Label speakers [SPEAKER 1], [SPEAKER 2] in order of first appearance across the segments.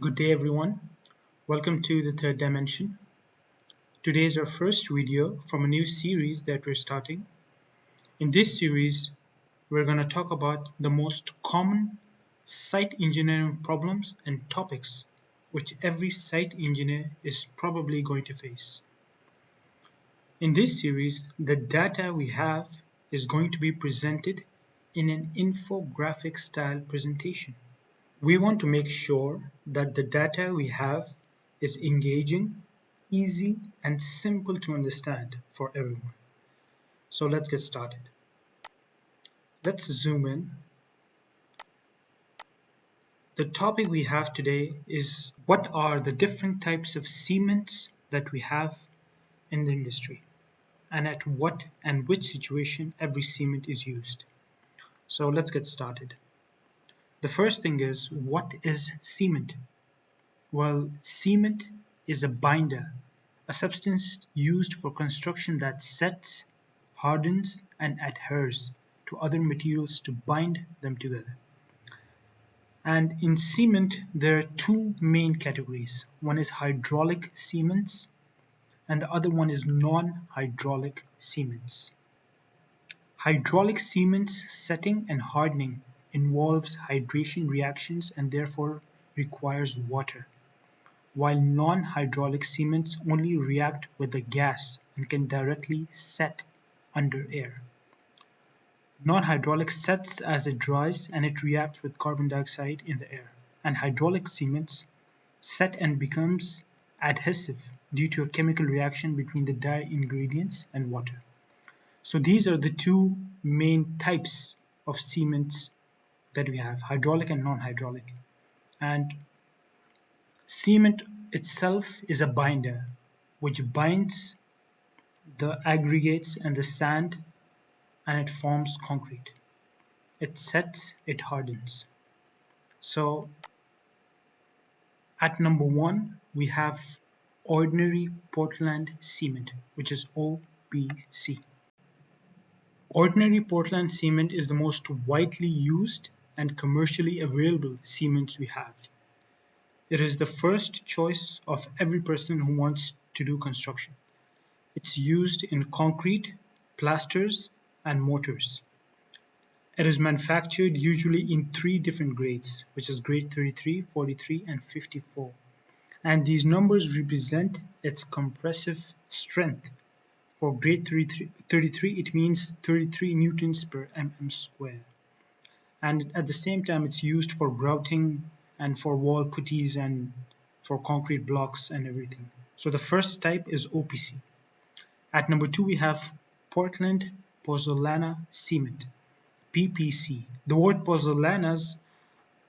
[SPEAKER 1] Good day everyone, welcome to the third dimension. Today is our first video from a new series that we're starting. In this series, we're going to talk about the most common site engineering problems and topics which every site engineer is probably going to face. In this series, the data we have is going to be presented in an infographic style presentation. We want to make sure that the data we have is engaging, easy, and simple to understand for everyone. So let's get started. Let's zoom in. The topic we have today is what are the different types of cements that we have in the industry, and at what and which situation every cement is used. So let's get started. The first thing is, what is cement? Well, cement is a binder, a substance used for construction that sets, hardens, and adheres to other materials to bind them together. And in cement, there are two main categories. One is hydraulic cements, and the other one is non-hydraulic cements. Hydraulic cements setting and hardening involves hydration reactions and therefore requires water, while non-hydraulic cements only react with the gas and can directly set under air. Non-hydraulic sets as it dries and it reacts with carbon dioxide in the air, and hydraulic cements set and becomes adhesive due to a chemical reaction between the dye ingredients and water. So these are the two main types of cements that we have, hydraulic and non-hydraulic. And cement itself is a binder which binds the aggregates and the sand and it forms concrete. It sets, it hardens. So at number one, we have ordinary Portland cement, which is OPC. Ordinary Portland cement is the most widely used and commercially available cements we have. It is the first choice of every person who wants to do construction. It's used in concrete, plasters, and mortars. It is manufactured usually in three different grades, which is grade 33, 43, and 54. And these numbers represent its compressive strength. For grade 33, it means 33 newtons per mm square. And at the same time, it's used for grouting and for wall putties and for concrete blocks and everything. So the first type is OPC. At number two, we have Portland Pozzolana Cement, PPC. The word pozzolana's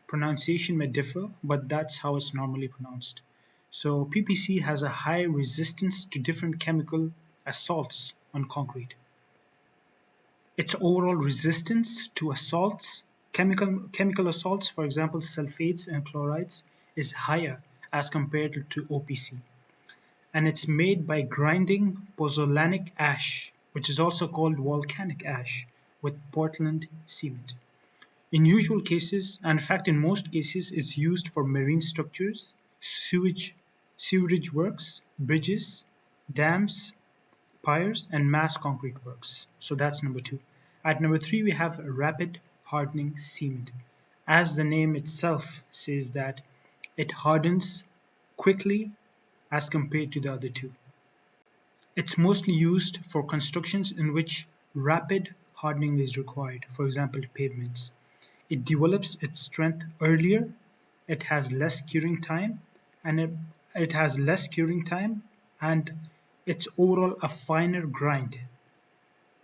[SPEAKER 1] pronunciation may differ, but that's how it's normally pronounced. So PPC has a high resistance to different chemical assaults on concrete. Its overall resistance to assaults, chemical assaults, for example sulfates and chlorides, is higher as compared to OPC. And it's made by grinding pozzolanic ash, which is also called volcanic ash, with Portland cement. In usual cases, and in fact in most cases, it's used for marine structures, sewerage works, bridges, dams, piers, and mass concrete works. So that's number two. At number three, we have rapid hardening cement. As the name itself says that it hardens quickly as compared to the other two. It's mostly used for constructions in which rapid hardening is required, for example pavements. It develops its strength earlier, it has less curing time, and it's overall a finer grind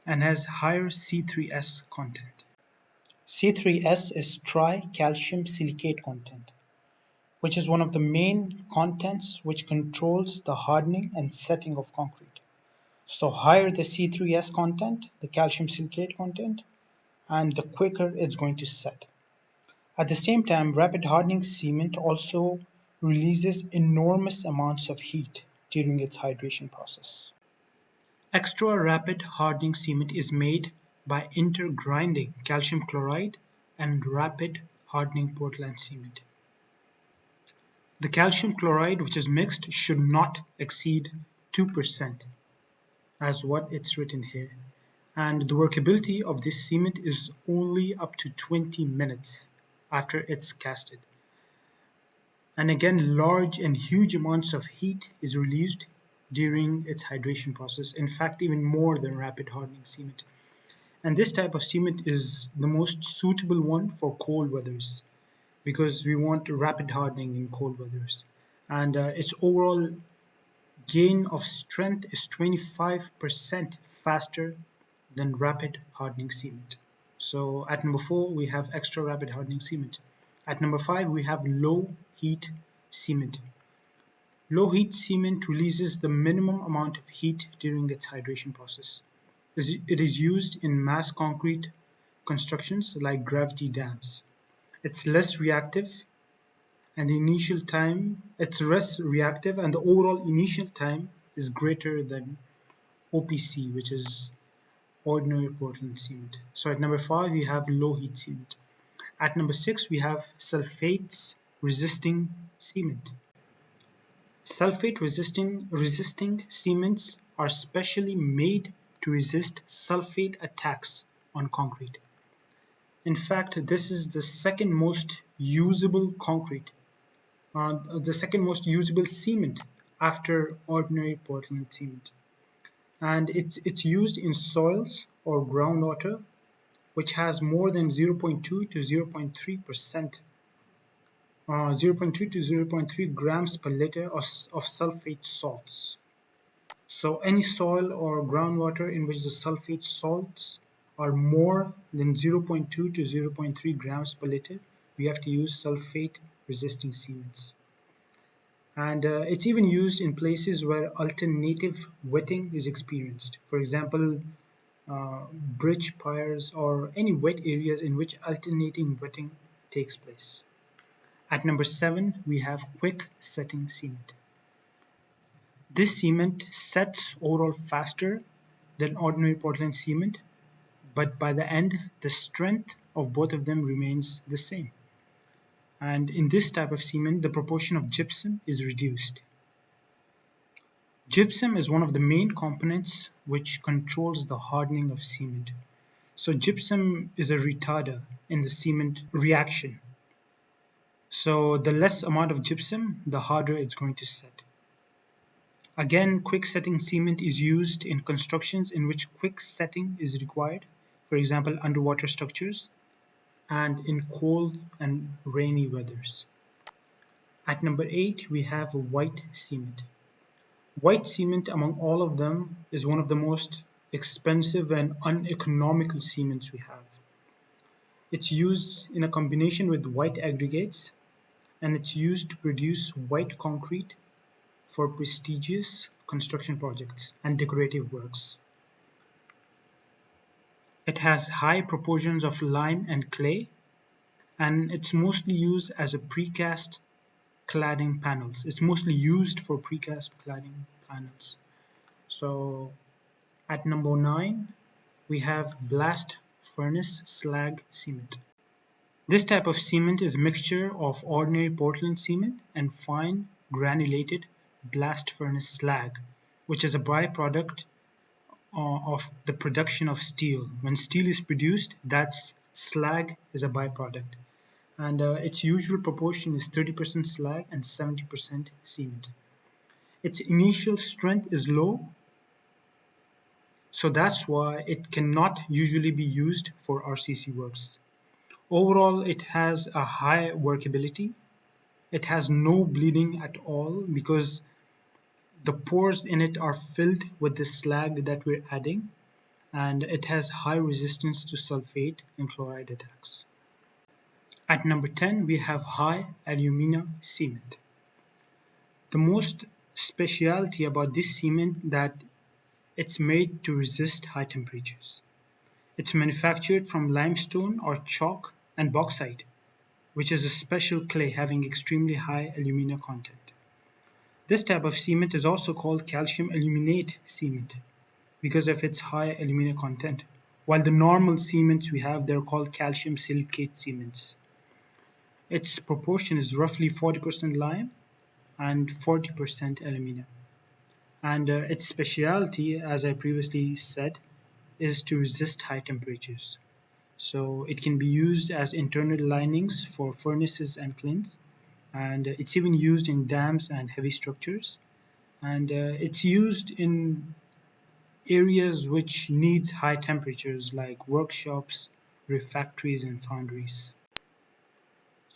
[SPEAKER 1] and has higher C3S content. C3S is tricalcium silicate content, which is one of the main contents which controls the hardening and setting of concrete. So higher the C3S content, the calcium silicate content, and the quicker it's going to set. At the same time, rapid hardening cement also releases enormous amounts of heat during its hydration process. Extra rapid hardening cement is made by intergrinding calcium chloride and rapid hardening Portland cement. The calcium chloride which is mixed should not exceed 2% as what it's written here. And the workability of this cement is only up to 20 minutes after it's casted. And again, large and huge amounts of heat is released during its hydration process. In fact, even more than rapid hardening cement. And this type of cement is the most suitable one for cold weathers because we want rapid hardening in cold weathers. And its overall gain of strength is 25% faster than rapid hardening cement. So at number 4, we have extra rapid hardening cement. At number 5, we have low heat cement. Low heat cement releases the minimum amount of heat during its hydration process. It is used in mass concrete constructions like gravity dams. It's less reactive and the initial time, it's less reactive and the overall initial time is greater than OPC, which is ordinary Portland cement. So at number 5, we have low heat cement. At number 6, we have sulfates resisting cement. Sulfate resisting cements are specially made to resist sulfate attacks on concrete. In fact, this is the second most usable concrete, the second most usable cement after ordinary Portland cement. And it's used in soils or groundwater which has more than 0.2 to 0.3%, 0.2 to 0.3 grams per liter of sulfate salts. So any soil or groundwater in which the sulfate salts are more than 0.2 to 0.3 grams per liter, we have to use sulfate resisting cements. And it's even used in places where alternative wetting is experienced. For example, bridge piers or any wet areas in which alternating wetting takes place. At number 7, we have quick setting cement. This cement sets overall faster than ordinary Portland cement, but by the end, the strength of both of them remains the same. And in this type of cement, the proportion of gypsum is reduced. Gypsum is one of the main components which controls the hardening of cement. So gypsum is a retarder in the cement reaction. So the less amount of gypsum, the harder it's going to set. Again, quick setting cement is used in constructions in which quick setting is required, for example, underwater structures, and in cold and rainy weathers. At number 8, we have white cement. White cement, among all of them, is one of the most expensive and uneconomical cements we have. It's used in a combination with white aggregates, and it's used to produce white concrete for prestigious construction projects and decorative works. It has high proportions of lime and clay, and it's mostly used as a precast cladding panels. It's mostly used for precast cladding panels. So at number 9, we have blast furnace slag cement. This type of cement is a mixture of ordinary Portland cement and fine granulated blast furnace slag, which is a byproduct of the production of steel. When steel is produced, that's slag is a byproduct. And its usual proportion is 30% slag and 70% cement. Its initial strength is low, so that's why it cannot usually be used for RCC works. Overall, it has a high workability. It has no bleeding at all because the pores in it are filled with the slag that we're adding, and it has high resistance to sulfate and chloride attacks. At number 10, we have high alumina cement. The most specialty about this cement that it's made to resist high temperatures. It's manufactured from limestone or chalk and bauxite, which is a special clay having extremely high alumina content. This type of cement is also called calcium aluminate cement because of its high alumina content, while the normal cements we have, they're called calcium silicate cements. Its proportion is roughly 40% lime and 40% alumina. And its specialty, as I previously said, is to resist high temperatures. So it can be used as internal linings for furnaces and kilns, and it's even used in dams and heavy structures. And it's used in areas which needs high temperatures like workshops, refractories, and foundries.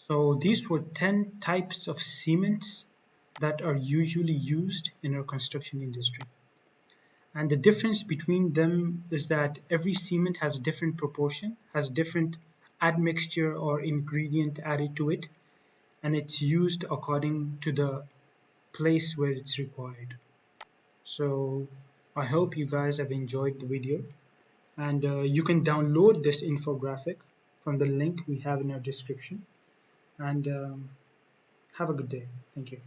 [SPEAKER 1] So these were 10 types of cements that are usually used in our construction industry. And the difference between them is that every cement has a different proportion, has different admixture or ingredient added to it, and it's used according to the place where it's required. So I hope you guys have enjoyed the video, and you can download this infographic from the link we have in our description. And have a good day. Thank you.